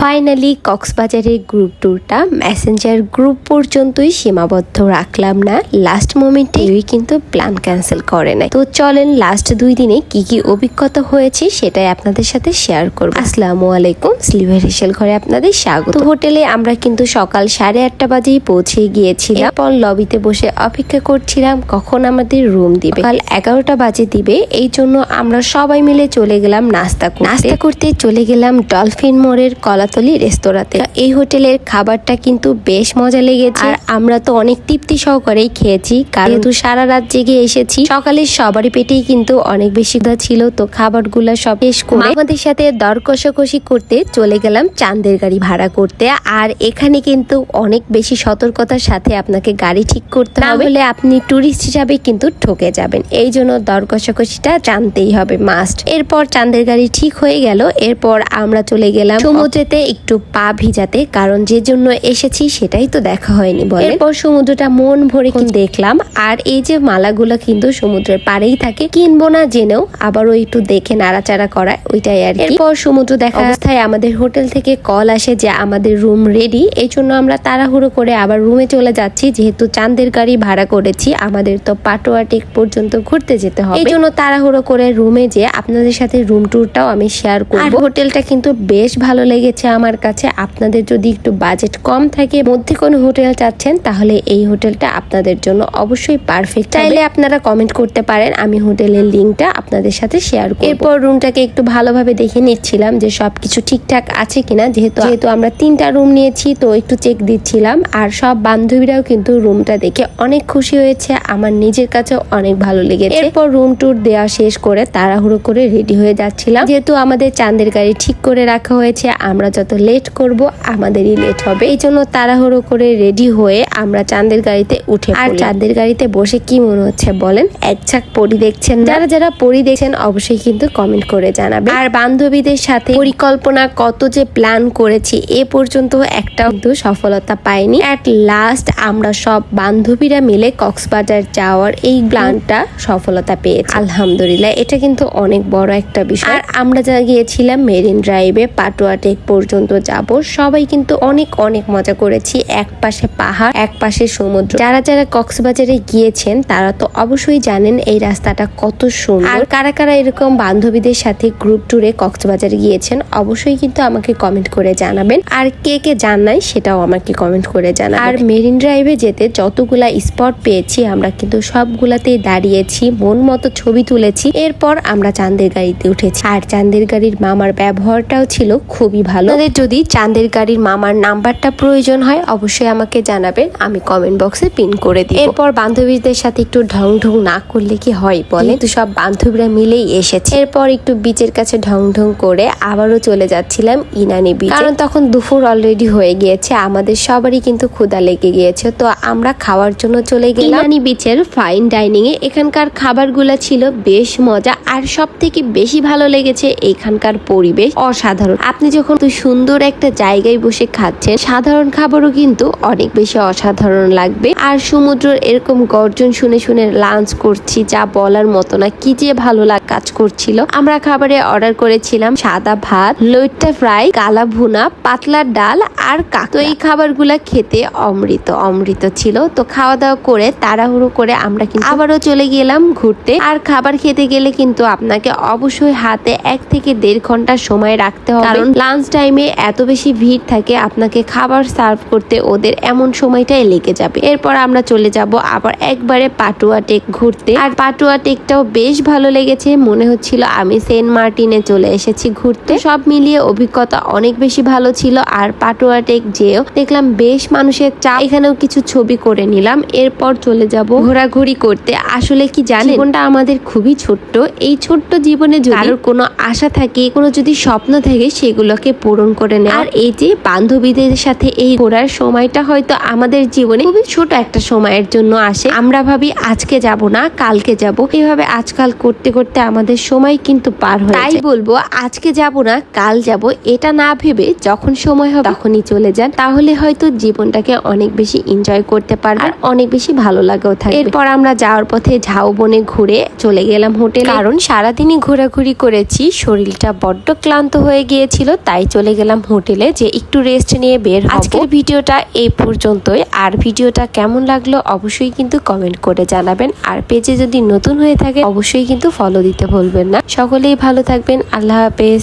Finally কক্সবাজারের group ট্যুরটা Messenger group পর্যন্তই সীমাবদ্ধ রাখলাম না, লাস্ট মোমেন্টে কিন্তু প্ল্যান ক্যান্সেল করে নাই। তো চলেন লাস্ট 2 দিনে কি কি অভিজ্ঞতা হয়েছে সেটাই আপনাদের সাথে শেয়ার করব। আসসালামু আলাইকুম, স্লিভার হেসেল ঘরে আপনাদের স্বাগত। তো হোটেলে আমরা কিন্তু সকাল 8:30 বাজেই পৌঁছে গিয়েছিলাম। এরপর লবিতে বসে অপেক্ষা করছিলাম কখন আমাদের রুম দিবে। কাল 11টা বাজে দিবে, এই জন্য আমরা সবাই মিলে চলে গেলাম নাস্তা করতে চলে গেলাম ডলফিন মোড়ের কলাতলি রেস্তোরাঁতে। এই হোটেলের খাবারটা কিন্তু বেশ মজা লেগেছে, আর আমরা তো অনেক তৃপ্তি সহকারেই খেয়েছি, কারণ সারা রাত জেগে এসেছি। সকালে সবারই পেটেই কিন্তু অনেক বেশি ক্ষুধা ছিল, তো খাবারগুলো সব শেষ করে আমাদের সাথে দর কষাকষি করতে চলে গেলাম চাঁদের গাড়ি ভাড়া করতে। আর এখানে কিন্তু অনেক বেশি সতর্কতার সাথে আপনাকে গাড়ি ঠিক করতে হবে, নাহলে আপনি টুরিস্ট হিসাবে কিন্তু ঠকে যাবেন। এই জন্য দর কষাকষিটা জানতেই হবে, মাস্ট। এরপর চাঁদের গাড়ি ঠিক হয়ে গেল। এরপর আমরা চলে গেলাম সমুদ্রেতে একটু পা ভিজাতে, কারণ যে জন্য এসেছি সেটাই তো দেখা হয়নি বলে। এরপর সমুদ্রটা মন ভরে দেখলাম, আর এই যে মালাগুলো কিন্তু সমুদ্রের পাড়েই থাকে, কিনবো না জেনেও আবারও একটু দেখে নাড়াচাড়া করায়, ওইটাই আর কি। এরপর সমুদ্র দেখা অবস্থায় আমাদের হোটেল থেকে কল আসে যে আমাদের রুম রেডি। এই জন্য আমরা তাড়াহুড়ো করে আবার রুমে চলে যাচ্ছি, যেহেতু চাঁদের গাড়ি ভাড়া করেছি, আমাদের তো পাটোয়া টেক পর্যন্ত ঘুরতে যেতে হবে। এই জন্য তাড়াহুড়ো করে রুমে যে আপনাদের সাথে রুম ট্যুরটাও আমি শেয়ার করব। হোটেলটা কিন্তু বেশ ভালো লেগেছে আমার কাছে। আপনাদের যদি একটু বাজেট কম থাকে, মধ্যে কোনো হোটেল চাচ্ছেন, তাহলে এই হোটেলটা আপনাদের জন্য অবশ্যই পারফেক্ট। চাইলে আপনারা কমেন্ট করতে পারেন, আমি হোটেলের লিঙ্কটা আপনাদের সাথে শেয়ার করব। এরপর রুমটাকে একটু ভালোভাবে দেখে নিচ্ছিলাম যে সবকিছু ঠিকঠাক আছে কিনা, যেহেতু আমরা 3টা রুম নিয়েছি, তো একটু চেক দিচ্ছিলাম। আর সব বান্ধবীরাও কিন্তু রুমটা দেখে অনেক খুশি হয়েছে, আমার নিজের কাছেও অনেক ভালো লেগেছে। এরপর রুম ট্যুর দেওয়া শেষ করে তাড়াহুড়ো করে রেডি হয়ে যাচ্ছিলাম, যেহেতু আমাদের চাঁদের গাড়ি ঠিক করে রাখা হয়েছে, আমরা যত লেট করব আমাদেরই লেট হবে। এই জন্য তাড়াহুড়ো করে রেডি হয়ে আমরা চাঁদের গাড়িতে উঠে আর চাঁদের গাড়িতে বসে কি মনে হচ্ছে বলেন? এক ঝাঁক পরি দেখছেন। যারা পরি দেখছেন অবশ্যই কিন্তু কমেন্ট করে জানাবেন। আর বান্ধবীদের সাথে পরিকল্পনা কত যে প্ল্যান করেছি, এ পর্যন্ত একটাও কিন্তু সফলতা পাইনি। এট লাস্ট আমরা সব বান্ধবীরা মিলে কক্সবাজার যাওয়ার এই প্ল্যানটা সফলতা পেয়েছি, আলহামদুলিল্লাহ। এটা কিন্তু অনেক বড় একটা বিষয়। আর আমরা যা গিয়েছিলাম মেরিন ড্রাইভে, পাটোয়া টেক পর্যন্ত যাব, সবাই কিন্তু অনেক অনেক মজা করেছি। এক পাশে পাহাড়, এক পাশে সমুদ্র। যারা কক্সবাজারে গিয়েছেন তারা তো অবশ্যই জানেন এই রাস্তাটা কত সুন্দর। আর কারা কারা এরকম বান্ধবীদের সাথে গ্রুপ ট্যুরে কক্সবাজারে গিয়েছেন অবশ্যই কিন্তু আমাকে কমেন্ট করে জানাবেন। আর কে কে জান নাই সেটাও আমাকে কমেন্ট করে জানাবেন। আর মেরিন ড্রাইভে যেতে যতগুলা স্পট পেয়েছি আমরা কিন্তু সবগুলাতেই দাঁড়িয়েছি, মন মতো ছবি তুলেছি। এরপর আমরা চাঁদের গাড়িতে উঠেছি, আর চাঁদের গাড়ির মামার ব্যবহারটাও ছিল খুবই ভালো। যদি চাঁদের গাড়ির মামার নাম্বারটা প্রয়োজন হয় অবশ্যই আমাকে জানাবেন, আমি কমেন্ট বক্সে পিন করে দিই। এরপর বান্ধবীদের সাথে একটু ঢং ঢং না করলে কি হয় বলে, তো সব বান্ধবীরা মিলেই এসেছে। এরপর একটু বিচের কাছে ঢং ঢং করে আবারও চলে যাচ্ছিলাম ইনানি বিচ, কারণ তখন দুপুর অলরেডি হয়ে গিয়েছে, আমাদের সবারই কিন্তু ক্ষুধা লেগে গিয়েছে। তো আমরা খাওয়ার জন্য চলে গেলাম ইনানি বিচের ফাইন ডাইনিং এ। এখানকার খাবারগুলো ছিল বেশ মজা, আর সব থেকে বেশি ভালো লেগেছে এখানকার পরিবেশ অসাধারণ। আপনি যখন সুন্দর একটা জায়গায় বসে খাচ্ছেন, সাধারণ খাবারও কিন্তু অনেক বেশি অসাধারণ লাগবে। আর সমুদ্রের এরকম গর্জন শুনে শুনে লাঞ্চ করছি, যা বলার মতো না, কি যে ভালো কাজ করছিল। আমরা খাবারে অর্ডার করেছিলাম সাদা ভাত, লইট্টা ফ্রাই, কালা ভুনা, পাতলা ডাল আর কাঁকড়া। তো এই খাবারগুলা খেতে অমৃত ছিল। তো খাওয়া দাওয়া করে তাড়াহুড়ো করে আমরা কিন্তু আবারও চলে গেলাম ঘুরতে। আর খাবার খেতে গেলে কিন্তু আপনাকে অবশ্যই হাতে 1 থেকে 1.5 ঘন্টা সময় রাখতে হবে, কারণ লাঞ্চ টাইমে এত বেশি ভিড় থাকে, আপনাকে খাবার সার্ভ করতে ওদের এমন সময়টাই লেগে যাবে। এরপর আমরা চলে যাব আবার একবারে পাটোয়া টেক ঘুরতে। আর পাটোয়া টেকটাও বেশ ভালো লেগেছে, মনে হচ্ছিল আমি সেন্ট মার্টিনে চলে এসেছি ঘুরতে। সব মিলিয়ে অভিজ্ঞতা অনেক বেশি ভালো ছিল। আর পাটোয়া টেক যেও দেখলাম বেশ মানুষের চাপ, এখানেও কিছু ছবি করে নিলাম। এরপর চলে যাব ঘোরাঘুরি করতে। আসলে কি জানেন, জীবনটা আমাদের খুবই ছোট্ট। এই ছোট্ট জীবনে যদি কোনো আশা থাকে, কোনো যদি স্বপ্ন থাকে, সেগুলোকে পূরণ করে নেয়। আর এই যে বান্ধবীদের সাথে এই ঘোরার সময়টা হয়তো আমাদের জীবনে খুবই ছোট একটা সময়ের জন্য আসে। আমরা ভাবি আজকে যাব না কালকে যাব, এভাবে আজকাল করতে করতে আমাদের সময় কিন্তু পার হয়ে যায়। তাই বলবো আজকে যাব না কাল যাব, এটা না ভেবে যখন সময় হবে তখনই চলে যান, তাহলে হয়তো জীবনটাকে অনেক বেশি এনজয় করতে পারবেন, আর অনেক বেশি ভালো লাগেও থাকবে। এরপর আমরা যাওয়ার পথে ঝাউবনে ঘুরে চলে গেলাম হোটেলে, কারণ সারাদিনই ঘোরাঘুরি করেছি, শরীরটা বড্ড ক্লান্ত হয়ে গিয়েছিল, তাই চলে চলে গেলাম হোটেলে যে একটু রেস্ট নিয়ে বের হব। আজকের ভিডিওটা এই পর্যন্তই। আর ভিডিওটা কেমন লাগলো অবশ্যই কিন্তু কমেন্ট করে জানাবেন। আর পেজে যদি নতুন হয়ে থাকে অবশ্যই কিন্তু ফলো দিতে ভুলবেন না। সকলেই ভালো থাকবেন। আল্লাহ হাফেজ।